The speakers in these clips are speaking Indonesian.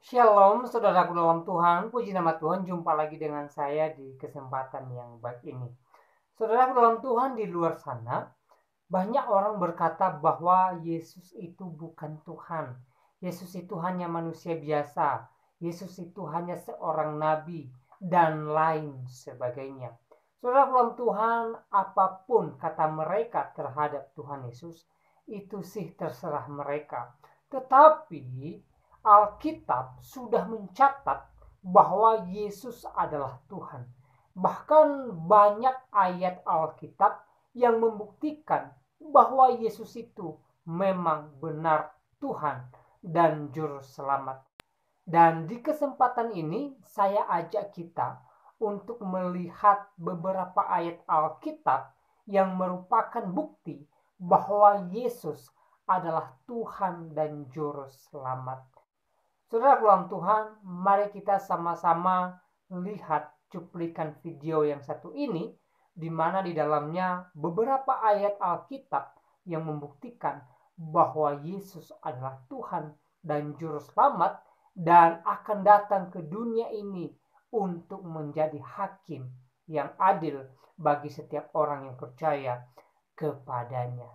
Shalom, saudaraku dalam Tuhan. Puji nama Tuhan, jumpa lagi dengan saya di kesempatan yang baik ini. Saudaraku dalam Tuhan, di luar sana, banyak orang berkata bahwa Yesus itu bukan Tuhan. Yesus itu hanya manusia biasa. Yesus itu hanya seorang nabi, dan lain sebagainya. Saudaraku dalam Tuhan, apapun kata mereka terhadap Tuhan Yesus, itu sih terserah mereka. Tetapi Alkitab sudah mencatat bahwa Yesus adalah Tuhan. Bahkan banyak ayat Alkitab yang membuktikan bahwa Yesus itu memang benar Tuhan dan Juru Selamat. Dan di kesempatan ini saya ajak kita untuk melihat beberapa ayat Alkitab yang merupakan bukti bahwa Yesus adalah Tuhan dan Juru Selamat. Saudara dalam Tuhan, mari kita sama-sama lihat cuplikan video yang satu ini, di mana di dalamnya beberapa ayat Alkitab yang membuktikan bahwa Yesus adalah Tuhan dan Juru Selamat dan akan datang ke dunia ini untuk menjadi hakim yang adil bagi setiap orang yang percaya kepadanya.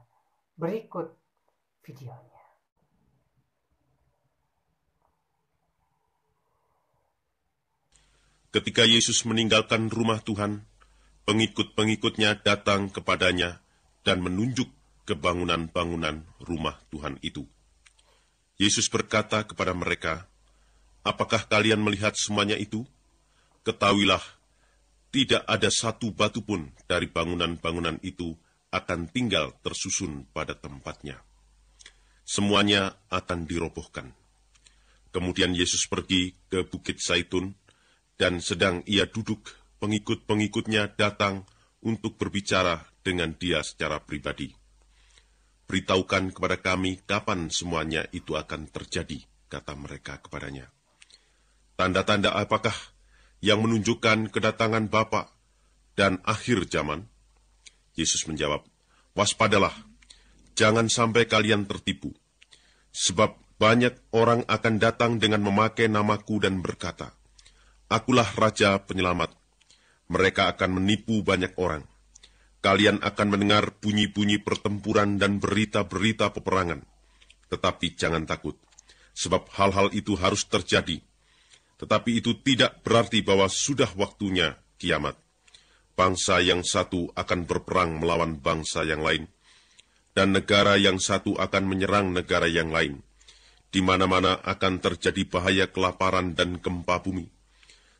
Berikut videonya. Ketika Yesus meninggalkan rumah Tuhan, pengikut-pengikutnya datang kepadanya dan menunjuk ke bangunan-bangunan rumah Tuhan itu. Yesus berkata kepada mereka, "Apakah kalian melihat semuanya itu? Ketahuilah, tidak ada satu batu pun dari bangunan-bangunan itu akan tinggal tersusun pada tempatnya. Semuanya akan dirobohkan." Kemudian Yesus pergi ke Bukit Zaitun, dan sedang ia duduk, pengikut-pengikutnya datang untuk berbicara dengan dia secara pribadi. "Beritahukan kepada kami kapan semuanya itu akan terjadi," kata mereka kepadanya. "Tanda-tanda apakah yang menunjukkan kedatangan Bapa dan akhir zaman?" Yesus menjawab, "Waspadalah, jangan sampai kalian tertipu. Sebab banyak orang akan datang dengan memakai namaku dan berkata, 'Akulah Raja Penyelamat.' Mereka akan menipu banyak orang. Kalian akan mendengar bunyi-bunyi pertempuran dan berita-berita peperangan. Tetapi jangan takut, sebab hal-hal itu harus terjadi. Tetapi itu tidak berarti bahwa sudah waktunya kiamat. Bangsa yang satu akan berperang melawan bangsa yang lain, dan negara yang satu akan menyerang negara yang lain. Di mana-mana akan terjadi bahaya kelaparan dan gempa bumi.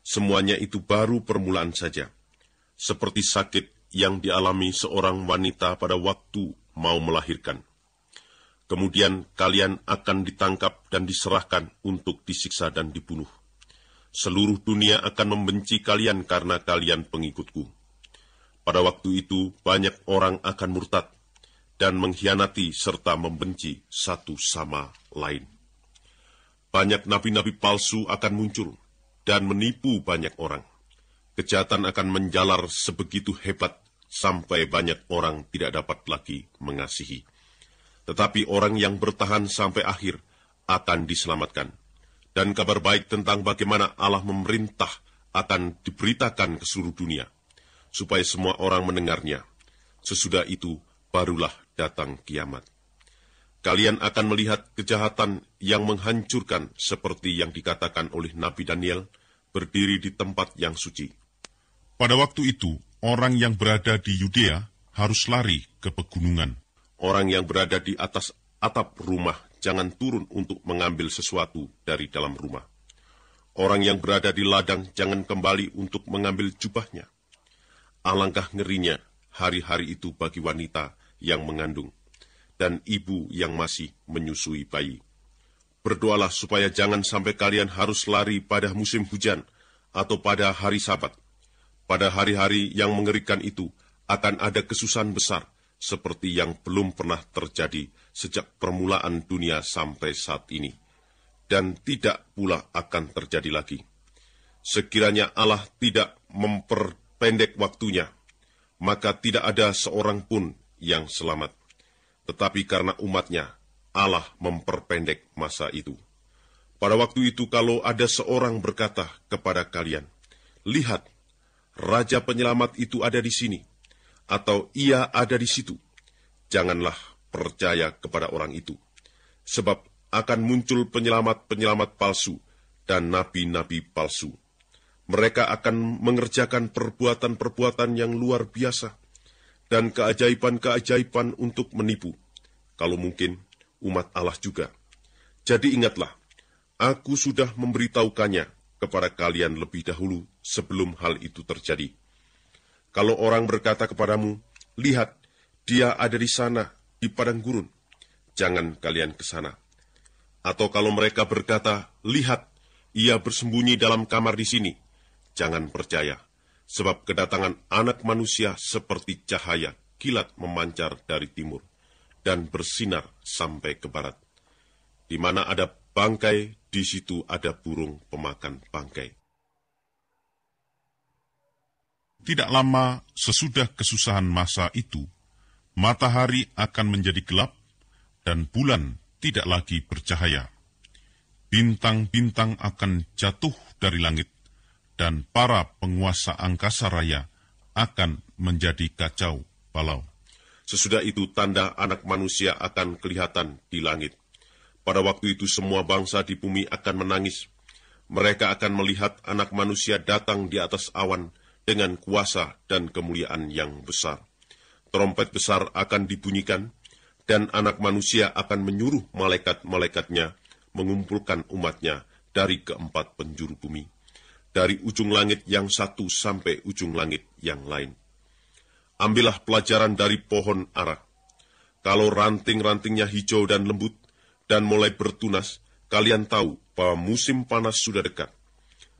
Semuanya itu baru permulaan saja, seperti sakit yang dialami seorang wanita pada waktu mau melahirkan. Kemudian kalian akan ditangkap dan diserahkan untuk disiksa dan dibunuh. Seluruh dunia akan membenci kalian karena kalian pengikutku. Pada waktu itu banyak orang akan murtad dan mengkhianati serta membenci satu sama lain. Banyak nabi-nabi palsu akan muncul dan menipu banyak orang. Kejahatan akan menjalar sebegitu hebat sampai banyak orang tidak dapat lagi mengasihi. Tetapi orang yang bertahan sampai akhir akan diselamatkan. Dan kabar baik tentang bagaimana Allah memerintah akan diberitakan ke seluruh dunia, supaya semua orang mendengarnya. Sesudah itu barulah datang kiamat. Kalian akan melihat kejahatan yang menghancurkan seperti yang dikatakan oleh Nabi Daniel, berdiri di tempat yang suci. Pada waktu itu, orang yang berada di Yudea harus lari ke pegunungan. Orang yang berada di atas atap rumah jangan turun untuk mengambil sesuatu dari dalam rumah. Orang yang berada di ladang jangan kembali untuk mengambil jubahnya. Alangkah ngerinya hari-hari itu bagi wanita yang mengandung dan ibu yang masih menyusui bayi. Berdoalah supaya jangan sampai kalian harus lari pada musim hujan atau pada hari Sabat. Pada hari-hari yang mengerikan itu akan ada kesusahan besar seperti yang belum pernah terjadi sejak permulaan dunia sampai saat ini, dan tidak pula akan terjadi lagi. Sekiranya Allah tidak memperpendek waktunya, maka tidak ada seorang pun yang selamat. Tetapi karena umatnya, Allah memperpendek masa itu. Pada waktu itu kalau ada seorang berkata kepada kalian, "Lihat, Raja Penyelamat itu ada di sini," atau "Ia ada di situ," janganlah percaya kepada orang itu. Sebab akan muncul penyelamat-penyelamat palsu dan nabi-nabi palsu. Mereka akan mengerjakan perbuatan-perbuatan yang luar biasa dan keajaiban-keajaiban untuk menipu, kalau mungkin, umat Allah juga. Jadi ingatlah, aku sudah memberitahukannya kepada kalian lebih dahulu sebelum hal itu terjadi. Kalau orang berkata kepadamu, "Lihat, dia ada di sana, di padang gurun," jangan kalian ke sana. Atau kalau mereka berkata, "Lihat, ia bersembunyi dalam kamar di sini," jangan percaya, sebab kedatangan Anak Manusia seperti cahaya kilat memancar dari timur dan bersinar sampai ke barat. Di mana ada bangkai, di situ ada burung pemakan bangkai. Tidak lama sesudah kesusahan masa itu, matahari akan menjadi gelap dan bulan tidak lagi bercahaya. Bintang-bintang akan jatuh dari langit, dan para penguasa angkasa raya akan menjadi kacau balau. Sesudah itu tanda Anak Manusia akan kelihatan di langit. Pada waktu itu semua bangsa di bumi akan menangis. Mereka akan melihat Anak Manusia datang di atas awan dengan kuasa dan kemuliaan yang besar. Trompet besar akan dibunyikan, dan Anak Manusia akan menyuruh malaikat-malaikatnya mengumpulkan umatnya dari keempat penjuru bumi, dari ujung langit yang satu sampai ujung langit yang lain. Ambillah pelajaran dari pohon ara. Kalau ranting-rantingnya hijau dan lembut, dan mulai bertunas, kalian tahu bahwa musim panas sudah dekat.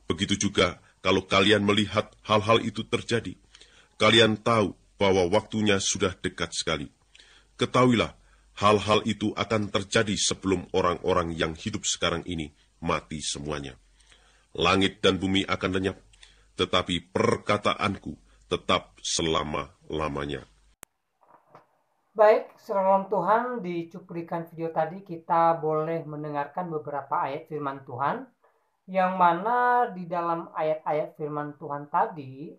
Begitu juga kalau kalian melihat hal-hal itu terjadi, kalian tahu bahwa waktunya sudah dekat sekali. Ketahuilah, hal-hal itu akan terjadi sebelum orang-orang yang hidup sekarang ini mati semuanya. Langit dan bumi akan lenyap, tetapi perkataanku tetap selama-lamanya. Baik, saudara Tuhan, di cuplikan video tadi kita boleh mendengarkan beberapa ayat firman Tuhan, yang mana di dalam ayat-ayat firman Tuhan tadi,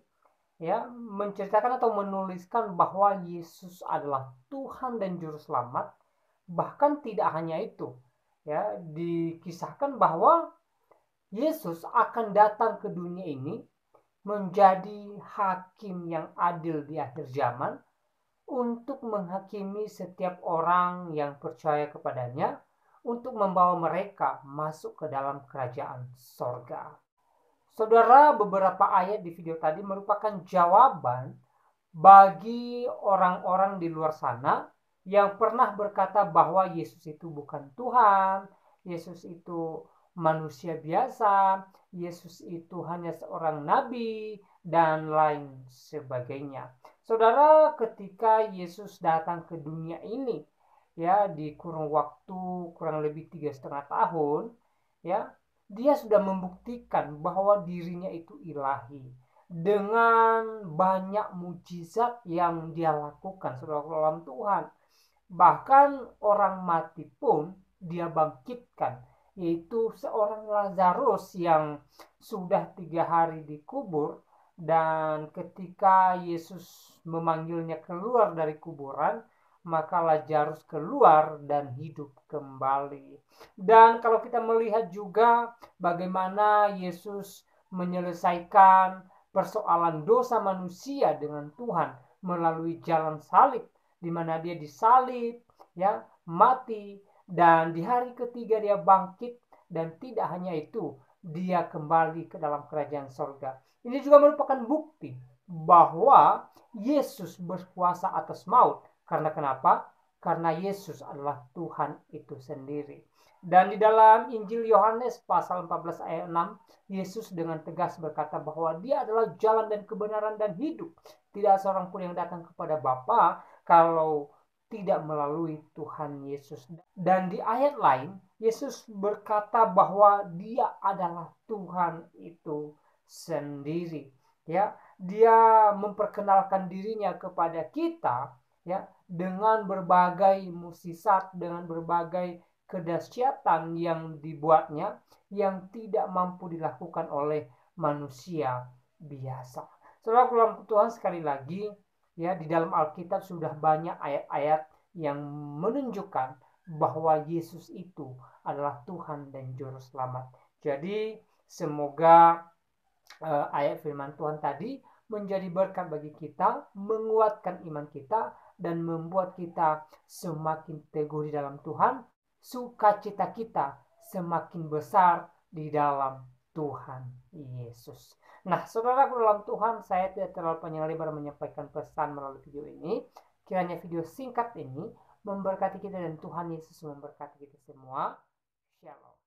ya, menceritakan atau menuliskan bahwa Yesus adalah Tuhan dan Juru Selamat. Bahkan tidak hanya itu, ya, dikisahkan bahwa Yesus akan datang ke dunia ini menjadi hakim yang adil di akhir zaman, untuk menghakimi setiap orang yang percaya kepadanya, untuk membawa mereka masuk ke dalam kerajaan sorga. Saudara, beberapa ayat di video tadi merupakan jawaban bagi orang-orang di luar sana yang pernah berkata bahwa Yesus itu bukan Tuhan, Yesus itu manusia biasa, Yesus itu hanya seorang nabi, dan lain sebagainya. Saudara, ketika Yesus datang ke dunia ini, ya, di kurun waktu kurang lebih 3,5 tahun, ya, dia sudah membuktikan bahwa dirinya itu ilahi dengan banyak mujizat yang dia lakukan, saudara dalam Tuhan. Bahkan orang mati pun dia bangkitkan, yaitu seorang Lazarus yang sudah 3 hari dikubur, dan ketika Yesus memanggilnya keluar dari kuburan, maka Lazarus keluar dan hidup kembali. Dan kalau kita melihat juga bagaimana Yesus menyelesaikan persoalan dosa manusia dengan Tuhan melalui jalan salib, di mana dia disalib, ya, mati, dan di hari ketiga dia bangkit, dan tidak hanya itu, dia kembali ke dalam kerajaan sorga. Ini juga merupakan bukti bahwa Yesus berkuasa atas maut. Karena kenapa? Karena Yesus adalah Tuhan itu sendiri. Dan di dalam Injil Yohanes pasal 14 ayat 6, Yesus dengan tegas berkata bahwa dia adalah jalan dan kebenaran dan hidup. Tidak seorang pun yang datang kepada Bapa kalau tidak melalui Tuhan Yesus. Dan di ayat lain, Yesus berkata bahwa dia adalah Tuhan itu sendiri. Ya, dia memperkenalkan dirinya kepada kita, ya, dengan berbagai mukjizat, dengan berbagai kedahsyatan yang dibuatnya yang tidak mampu dilakukan oleh manusia biasa. Saudara dalam Tuhan, sekali lagi ya, di dalam Alkitab sudah banyak ayat-ayat yang menunjukkan bahwa Yesus itu adalah Tuhan dan Juru Selamat. Jadi semoga ayat firman Tuhan tadi menjadi berkat bagi kita, menguatkan iman kita, dan membuat kita semakin teguh di dalam Tuhan, sukacita kita semakin besar di dalam Tuhan Yesus. Nah, saudaraku dalam Tuhan, saya tidak terlalu panjang lebar menyampaikan pesan melalui video ini. Kiranya video singkat ini memberkati kita dan Tuhan Yesus memberkati kita semua. Shalom.